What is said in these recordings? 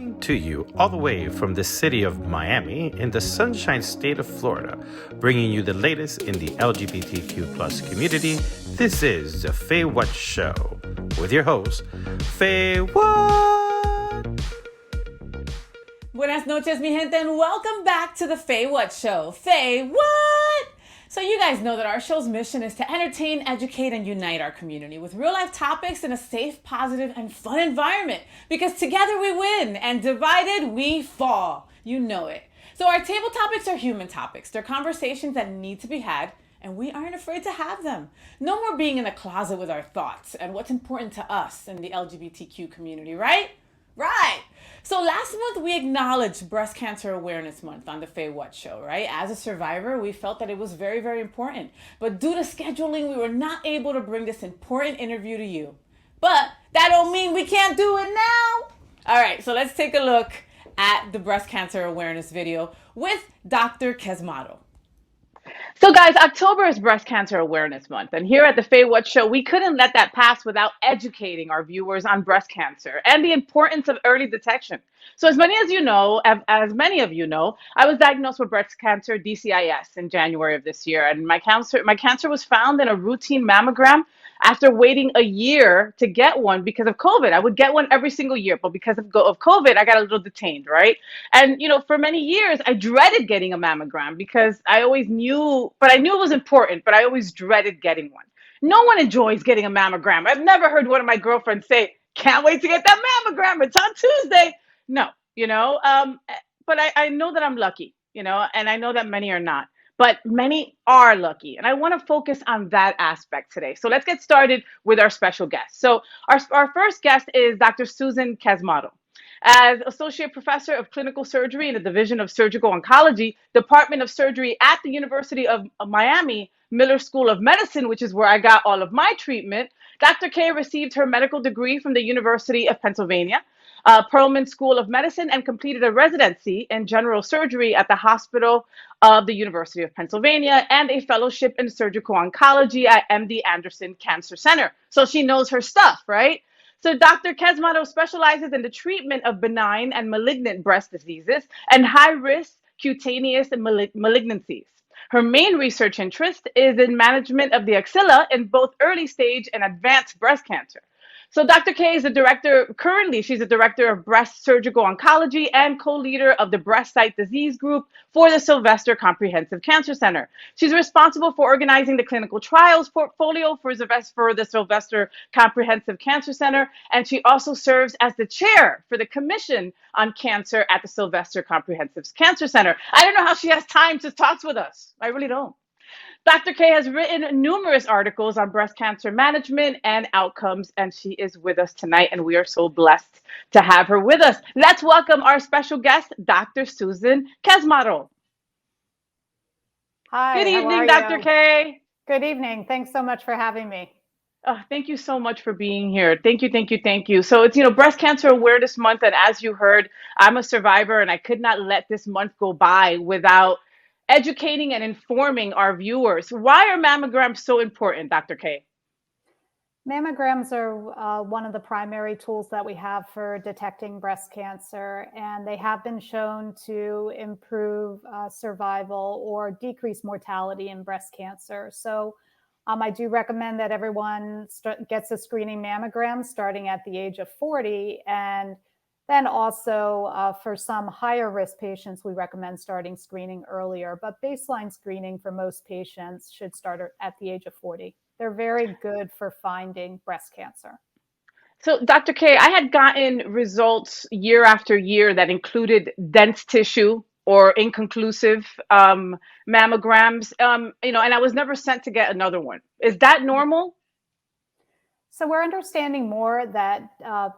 Coming to you all the way from the city of Miami in the Sunshine State of Florida, bringing you the latest in the LGBTQ plus community. This is the FayWhat Show with your host, FayWhat. Buenas noches, mi gente, and welcome back to the FayWhat Show. FayWhat! So you guys know that our show's mission is to entertain, educate, and unite our community with real-life topics in a safe, positive, and fun environment. Because together we win, and divided we fall. You know it. So our table topics are human topics. They're conversations that need to be had, and we aren't afraid to have them. No more being in a closet with our thoughts and what's important to us in the LGBTQ community, right? Right. So last month we acknowledged Breast Cancer Awareness Month on the FayWhat Show, right? As a survivor, we felt that it was very, very important. But due to scheduling, we were not able to bring this important interview to you. But that don't mean we can't do it now. All right, so let's take a look at the breast cancer awareness video with Dr. Kesmodel. So guys, October is Breast Cancer Awareness Month, and here at the FayWhat Show, we couldn't let that pass without educating our viewers on breast cancer and the importance of early detection. So as many of you know, I was diagnosed with breast cancer, DCIS, in January of this year, and my cancer was found in a routine mammogram after waiting a year to get one because of COVID. I would get one every single year, but because of COVID, I got a little detained, right? And, for many years, I dreaded getting a mammogram because I knew it was important, but I always dreaded getting one. No one enjoys getting a mammogram. I've never heard one of my girlfriends say, can't wait to get that mammogram. It's on Tuesday. No, but I know that I'm lucky, and I know that many are not. But many are lucky. And I want to focus on that aspect today. So let's get started with our special guest. So our first guest is Dr. Susan Casmaro. As Associate Professor of Clinical Surgery in the Division of Surgical Oncology, Department of Surgery at the University of Miami Miller School of Medicine, which is where I got all of my treatment, Dr. K received her medical degree from the University of Pennsylvania, Perelman School of Medicine, and completed a residency in general surgery at the Hospital of the University of Pennsylvania and a fellowship in surgical oncology at MD Anderson Cancer Center. So she knows her stuff, right? So Dr. Kesmodel specializes in the treatment of benign and malignant breast diseases and high-risk cutaneous malignancies. Her main research interest is in management of the axilla in both early stage and advanced breast cancer. So Dr. K is she's a director of breast surgical oncology and co-leader of the breast site disease group for the Sylvester Comprehensive Cancer Center. She's responsible for organizing the clinical trials portfolio for the Sylvester Comprehensive Cancer Center, and she also serves as the chair for the Commission on Cancer at the Sylvester Comprehensive Cancer Center. I don't know how she has time to talk with us. I really don't. Dr. K has written numerous articles on breast cancer management and outcomes, and she is with us tonight, and we are so blessed to have her with us. Let's welcome our special guest, Dr. Susan Casmaro. Hi. Good evening, Dr. K. Good evening. Thanks so much for having me. Thank you so much for being here. Thank you. So it's, Breast Cancer Awareness Month, and as you heard, I'm a survivor, and I could not let this month go by without educating and informing our viewers. Why are mammograms so important, Dr. K? Mammograms are one of the primary tools that we have for detecting breast cancer, and they have been shown to improve survival or decrease mortality in breast cancer. So I do recommend that everyone gets a screening mammogram starting at the age of 40, and then also for some higher risk patients, we recommend starting screening earlier, but baseline screening for most patients should start at the age of 40. They're very good for finding breast cancer. So Dr. K, I had gotten results year after year that included dense tissue or inconclusive mammograms, and I was never sent to get another one. Is that normal? So we're understanding more that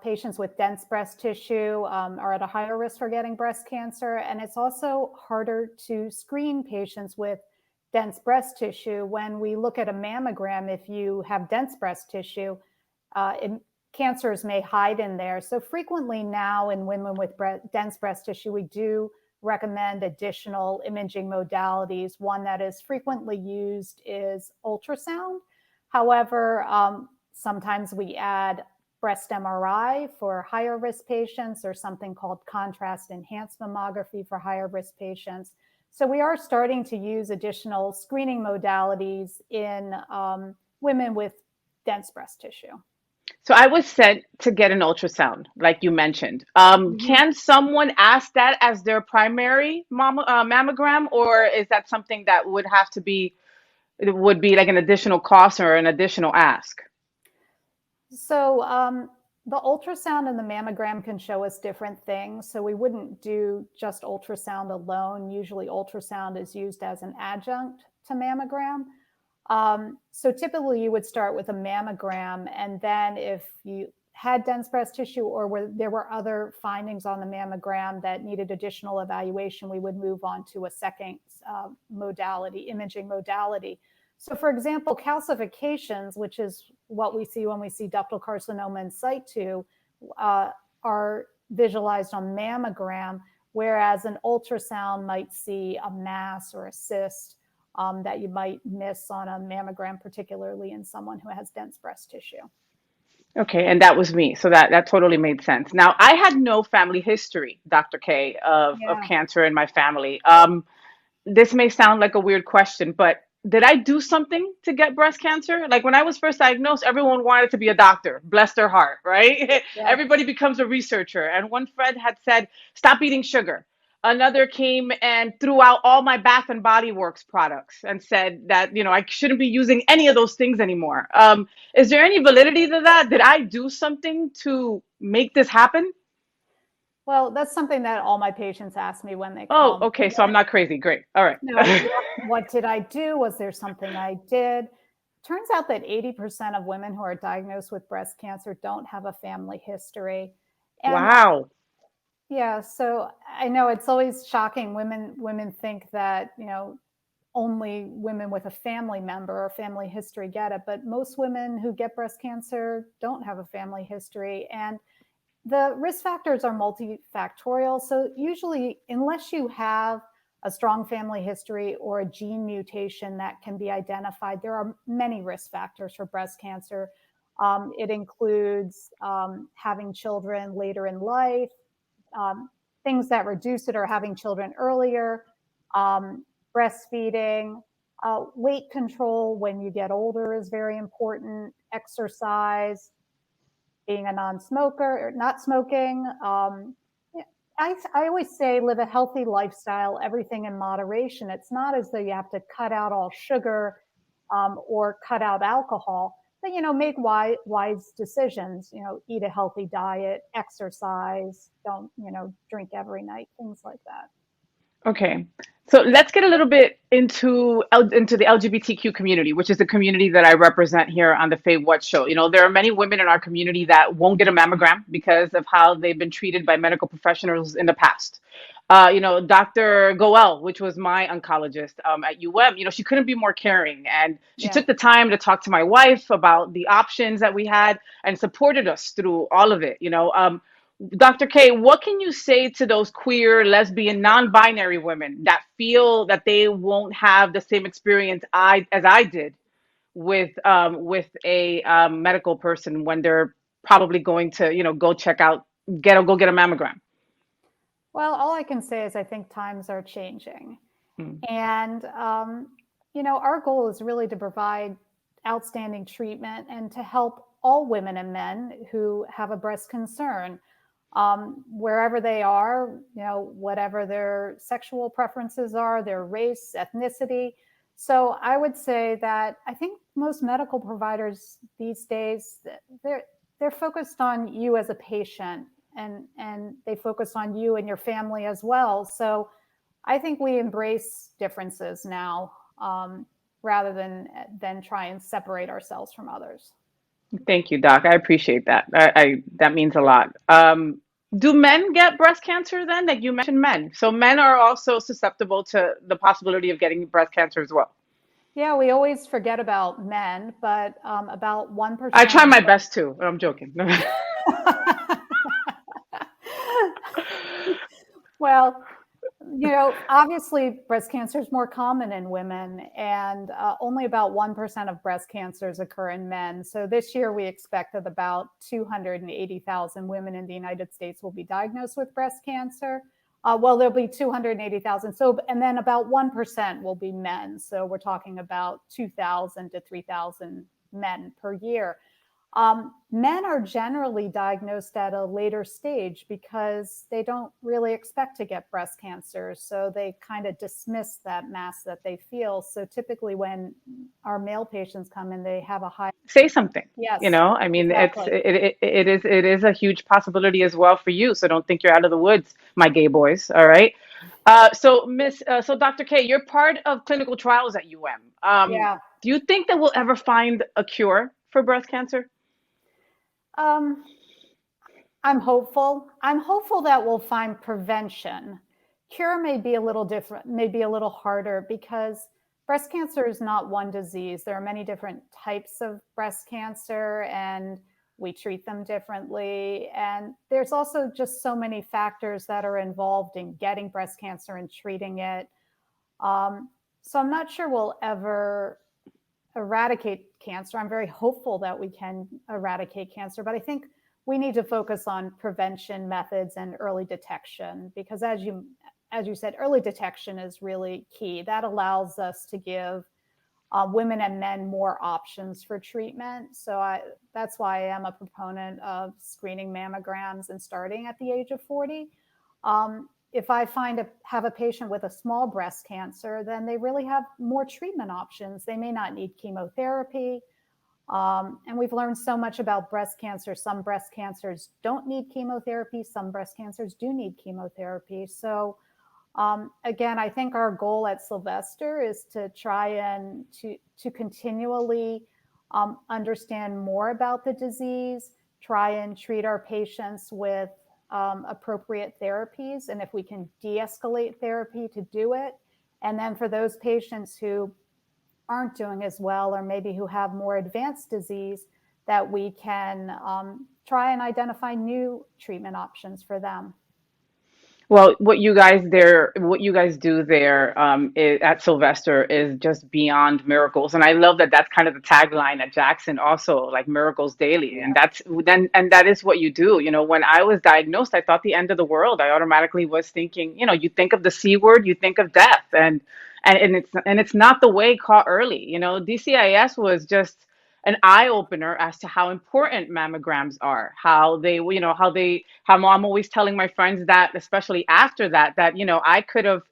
patients with dense breast tissue are at a higher risk for getting breast cancer. And it's also harder to screen patients with dense breast tissue. When we look at a mammogram, if you have dense breast tissue, cancers may hide in there. So frequently now in women with dense breast tissue, we do recommend additional imaging modalities. One that is frequently used is ultrasound. However, sometimes we add breast MRI for higher risk patients, or something called contrast enhanced mammography for higher risk patients. So we are starting to use additional screening modalities in women with dense breast tissue. So I was sent to get an ultrasound, like you mentioned. Can someone ask that as their primary mammogram, or is that something that would have to be, it would be like an additional cost or an additional ask? So the ultrasound and the mammogram can show us different things. So we wouldn't do just ultrasound alone. Usually ultrasound is used as an adjunct to mammogram. So typically you would start with a mammogram, and then if you had dense breast tissue or there were other findings on the mammogram that needed additional evaluation, we would move on to a second modality, imaging modality. So for example, calcifications, which is what we see when we see ductal carcinoma in situ, are visualized on mammogram, whereas an ultrasound might see a mass or a cyst that you might miss on a mammogram, particularly in someone who has dense breast tissue. Okay, and that was me. So that totally made sense. Now, I had no family history, Dr. K, of cancer in my family. This may sound like a weird question, but did I do something to get breast cancer? Like when I was first diagnosed, everyone wanted to be a doctor, bless their heart, right? Yeah. Everybody becomes a researcher. And one friend had said, stop eating sugar. Another came and threw out all my Bath and Body Works products and said that, I shouldn't be using any of those things anymore. Is there any validity to that? Did I do something to make this happen? Well, that's something that all my patients ask me when they come. Oh, okay. So I'm not crazy. Great. All right. No, what did I do? Was there something I did? Turns out that 80% of women who are diagnosed with breast cancer don't have a family history. And wow. Yeah, so I know it's always shocking. Women think that, only women with a family member or family history get it, but most women who get breast cancer don't have a family history. And the risk factors are multifactorial. So usually, unless you have a strong family history or a gene mutation that can be identified, there are many risk factors for breast cancer. It includes having children later in life, things that reduce it are having children earlier, breastfeeding, weight control when you get older is very important, exercise, being a non-smoker or not smoking. I always say live a healthy lifestyle, everything in moderation. It's not as though you have to cut out all sugar or cut out alcohol, but, make wise decisions, eat a healthy diet, exercise, don't, drink every night, things like that. Okay. So let's get a little bit into the LGBTQ community, which is the community that I represent here on the FayWhat show. There are many women in our community that won't get a mammogram because of how they've been treated by medical professionals in the past. Dr. Goel, which was my oncologist at UM, she couldn't be more caring. And she took the time to talk to my wife about the options that we had and supported us through all of it. Dr. K, what can you say to those queer, lesbian, non-binary women that feel that they won't have the same experience as I did with a medical person when they're probably going to, go check out, go get a mammogram? Well, all I can say is I think times are changing. And, our goal is really to provide outstanding treatment and to help all women and men who have a breast concern. Wherever they are, whatever their sexual preferences are, their race, ethnicity. So I would say that I think most medical providers these days, they're focused on you as a patient, and they focus on you and your family as well. So I think we embrace differences now rather than try and separate ourselves from others. Thank you, Doc. I appreciate that. That means a lot. Do men get breast cancer then? Like you mentioned men. So men are also susceptible to the possibility of getting breast cancer as well. Yeah, we always forget about men, but about 1%. I try my best too. I'm joking. Well, Obviously, breast cancer is more common in women, and only about 1% of breast cancers occur in men. So this year, we expect that about 280,000 women in the United States will be diagnosed with breast cancer. Well, there'll be 280,000. So, and then about 1% will be men. So we're talking about 2,000 to 3,000 men per year. Men are generally diagnosed at a later stage because they don't really expect to get breast cancer. So they kind of dismiss that mass that they feel. So typically when our male patients come in, they have a high. Say something. Yes, I mean, exactly. it is a huge possibility as well for you. So don't think you're out of the woods, my gay boys. All right. So Dr. K, you're part of clinical trials at UM. Yeah. Do you think that we'll ever find a cure for breast cancer? I'm hopeful. I'm hopeful that we'll find prevention. Cure may be a little different, maybe a little harder because breast cancer is not one disease. There are many different types of breast cancer and we treat them differently. And there's also just so many factors that are involved in getting breast cancer and treating it. So I'm not sure we'll ever eradicate cancer. I'm very hopeful that we can eradicate cancer, but I think we need to focus on prevention methods and early detection because as you said, early detection is really key. That allows us to give women and men more options for treatment. So that's why I am a proponent of screening mammograms and starting at the age of 40. If I have a patient with a small breast cancer, then they really have more treatment options. They may not need chemotherapy. And we've learned so much about breast cancer. Some breast cancers don't need chemotherapy. Some breast cancers do need chemotherapy. So again, I think our goal at Sylvester is to try and to continually understand more about the disease, try and treat our patients with appropriate therapies. And if we can de-escalate therapy to do it. And then for those patients who aren't doing as well, or maybe who have more advanced disease, that we can try and identify new treatment options for them. Well, what you guys do there at Sylvester is just beyond miracles, and I love that. That's kind of the tagline at Jackson, also like miracles daily, and that is what you do. When I was diagnosed, I thought the end of the world. I automatically was thinking, you think of the C word, you think of death, and it's not the way caught early. DCIS was just an eye opener as to how important mammograms are, how I'm always telling my friends that, especially after that I could have,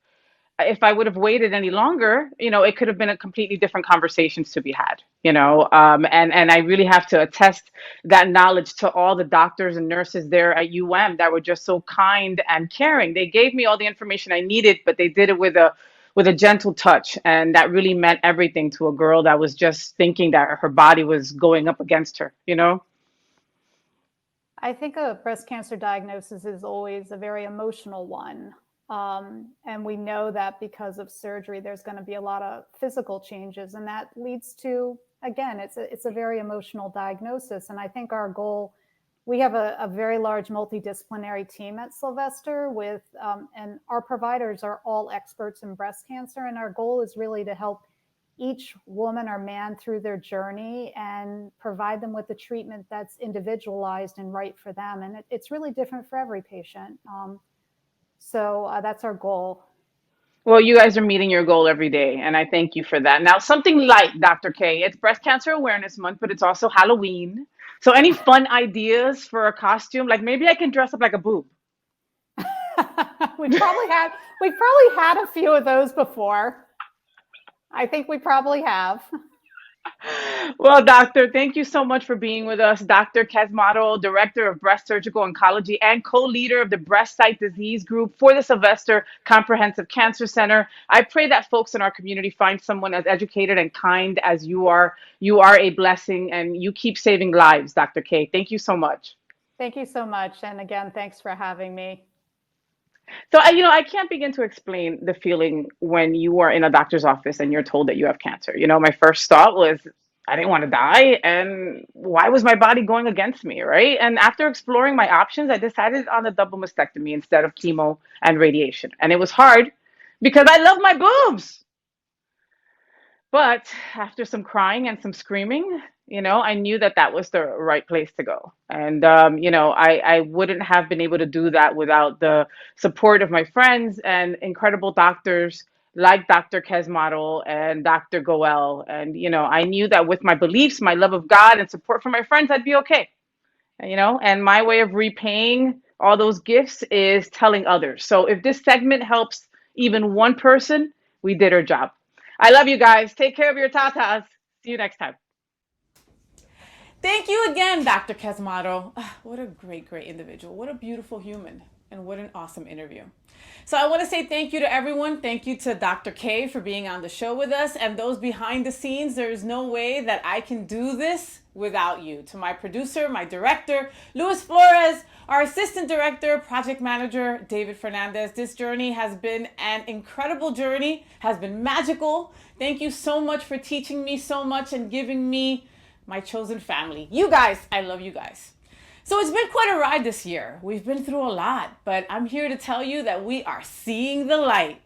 if I would have waited any longer, it could have been a completely different conversations to be had, and I really have to attest that knowledge to all the doctors and nurses there at UM that were just so kind and caring. They gave me all the information I needed, but they did it with a gentle touch. And that really meant everything to a girl that was just thinking that her body was going up against her, I think a breast cancer diagnosis is always a very emotional one. And we know that because of surgery, there's going to be a lot of physical changes. And that leads to, again, it's a very emotional diagnosis. And I think our goal, we have a very large multidisciplinary team at Sylvester and our providers are all experts in breast cancer. And our goal is really to help each woman or man through their journey and provide them with the treatment that's individualized and right for them. And it's really different for every patient. So that's our goal. Well, you guys are meeting your goal every day, and I thank you for that. Now, something light, Dr. K. It's Breast Cancer Awareness Month, but it's also Halloween. So any fun ideas for a costume? Like maybe I can dress up like a boob. We've probably had a few of those before. I think we probably have. Well, doctor, thank you so much for being with us. Dr. Kesmodel, Director of Breast Surgical Oncology and co-leader of the Breast Site Disease Group for the Sylvester Comprehensive Cancer Center. I pray that folks in our community find someone as educated and kind as you are. You are a blessing and you keep saving lives, Dr. K. Thank you so much. Thank you so much. And again, thanks for having me. So, I can't begin to explain the feeling when you are in a doctor's office and you're told that you have cancer. My first thought was, I didn't want to die. And why was my body going against me, right? And after exploring my options, I decided on a double mastectomy instead of chemo and radiation. And it was hard because I love my boobs. But after some crying and some screaming, I knew that that was the right place to go. And, I wouldn't have been able to do that without the support of my friends and incredible doctors like Dr. Kesmodel and Dr. Goel. And, I knew that with my beliefs, my love of God, and support from my friends, I'd be okay. And my way of repaying all those gifts is telling others. So if this segment helps even one person, we did our job. I love you guys. Take care of your tatas. See you next time. Thank you again, Dr. Casmaro. What a great, great individual. What a beautiful human. And what an awesome interview. So I want to say thank you to everyone. Thank you to Dr. K for being on the show with us. And those behind the scenes, there is no way that I can do this without you. To my producer, my director, Luis Flores, our assistant director, project manager, David Fernandez. This journey has been an incredible journey, has been magical. Thank you so much for teaching me so much and giving me my chosen family. You guys, I love you guys. So it's been quite a ride this year. We've been through a lot, but I'm here to tell you that we are seeing the light.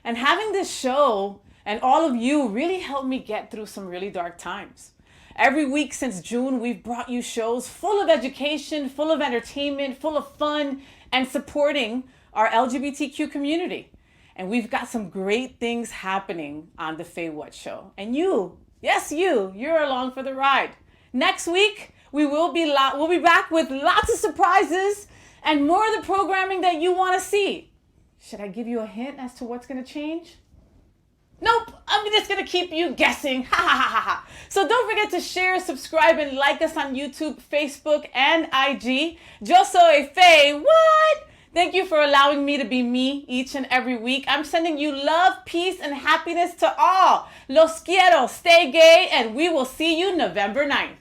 And having this show and all of you really helped me get through some really dark times. Every week since June, we've brought you shows full of education, full of entertainment, full of fun, and supporting our LGBTQ community. And we've got some great things happening on the FayWhat show. And you, yes, you're along for the ride. Next week, we'll be back with lots of surprises and more of the programming that you want to see. Should I give you a hint as to what's going to change? Nope, I'm just going to keep you guessing. Ha ha ha ha. So don't forget to share, subscribe, and like us on YouTube, Facebook, and IG. Yo soy FayWhat. Thank you for allowing me to be me each and every week. I'm sending you love, peace, and happiness to all. Los quiero. Stay gay, and we will see you November 9th.